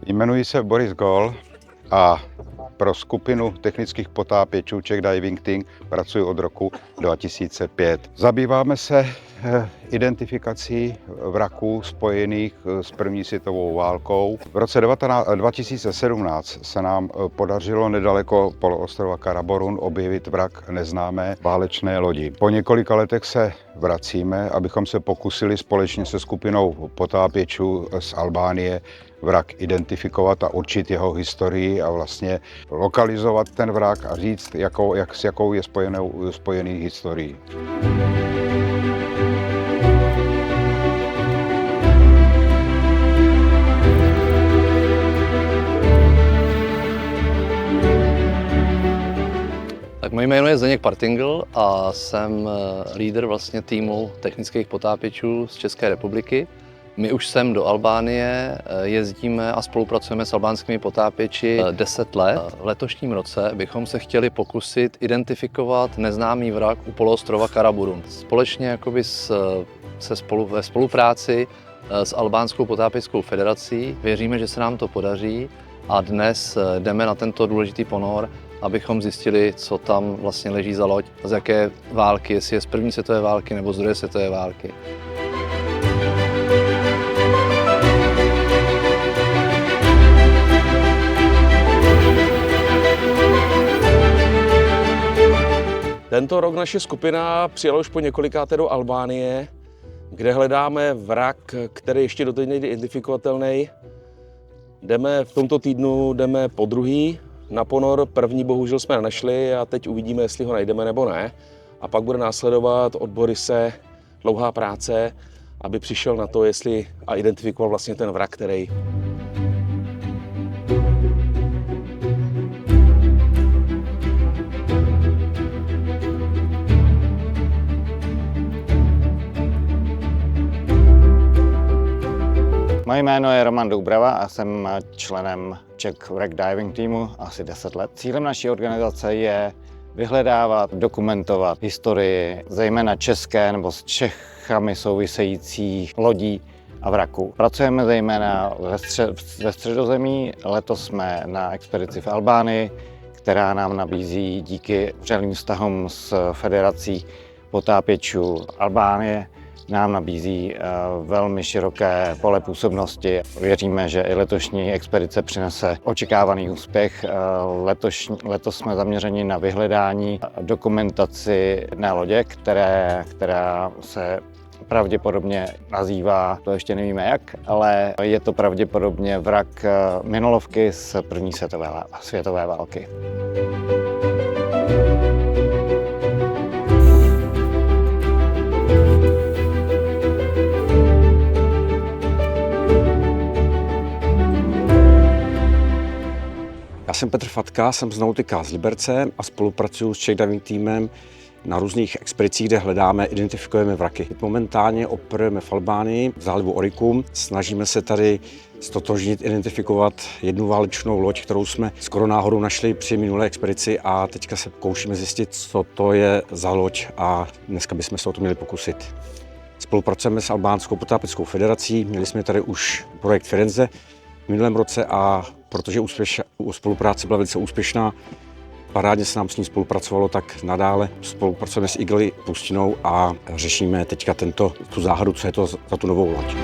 Jmenuji se Boris Gol a pro skupinu technických potápěčů Czech Diving Team pracuji od roku 2005. Zabýváme se identifikací vraků spojených s první světovou válkou. V roce 2017 se nám podařilo nedaleko poloostrova Karaburun objevit vrak neznámé válečné lodi. Po několika letech se vracíme, abychom se pokusili společně se skupinou potápěčů z Albánie vrak identifikovat a určit jeho historii a vlastně lokalizovat ten vrak a říct, s jakou je spojený historií. Tak moje jméno je Zdeněk Partingl a jsem lídr vlastně týmu technických potápěčů z České republiky. My už sem do Albánie jezdíme a spolupracujeme s albánskými potápěči 10 let. V letošním roce bychom se chtěli pokusit identifikovat neznámý vrak u poloostrova Karaburun. Společně ve spolupráci s Albánskou potápěčskou federací věříme, že se nám to podaří a dnes jdeme na tento důležitý ponor, abychom zjistili, co tam vlastně leží za loď, z jaké války, jestli je z první světové války nebo z druhé světové války. Tento rok naše skupina přijela už po několikáté do Albánie, kde hledáme vrak, který ještě doteď není identifikovatelný. V tomto týdnu jdeme po druhý na ponor, první bohužel jsme nenašli a teď uvidíme, jestli ho najdeme nebo ne. A pak bude následovat od Borise dlouhá práce, aby přišel na to, jestli a identifikoval vlastně ten vrak, který Moje jméno je Roman Doubrava a jsem členem Czech Wreck Diving Teamu asi 10 let. Cílem naší organizace je vyhledávat, dokumentovat historii, zejména české nebo s Čechami souvisejících lodí a vraků. Pracujeme zejména ve Středozemí, letos jsme na expedici v Albánii, která nám nabízí díky vřelým vztahům s Federací potápěčů Albánie nám nabízí velmi široké pole působnosti. Věříme, že i letošní expedice přinese očekávaný úspěch. Letos jsme zaměřeni na vyhledání dokumentaci jedné lodě, která se pravděpodobně nazývá, to ještě nevíme jak, ale je to pravděpodobně vrak minolovky z první světové války. Já jsem Petr Fatka, jsem z Nautika z Liberce a spolupracuji s Czech Diving Teamem na různých expedicích, kde hledáme, identifikujeme vraky. Momentálně operujeme v Albánii, v zálivu Oricum. Snažíme se tady ztotožnit, identifikovat jednu válečnou loď, kterou jsme skoro náhodou našli při minulé expedici a teďka se pokoušíme zjistit, co to je za loď a dneska bychom se o to měli pokusit. Spolupracujeme s Albánskou potápěčskou federací, měli jsme tady už projekt Firenze v minulém roce a protože spolupráce byla velice úspěšná, parádně se nám s ní spolupracovalo, tak nadále spolupracujeme s Eagle Pustinou a řešíme teďka tu záhadu, co je to za tu novou loď.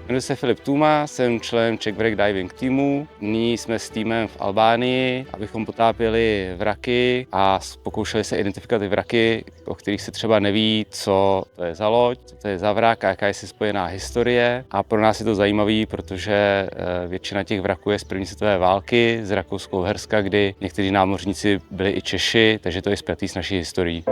Jmenuji se Filip Tuma, jsem členem Czech Wreck Diving Teamu. Nyní jsme s týmem v Albánii, abychom potápěli vraky a pokoušeli se identifikovat ty vraky, o kterých se třeba neví, co to je za loď, co to je za vrak a jaká je si spojená historie. A pro nás je to zajímavé, protože většina těch vraků je z první světové války, z Rakousko-Uherska, kdy někteří námořníci byli i Češi, takže to je spjatý s naší historií.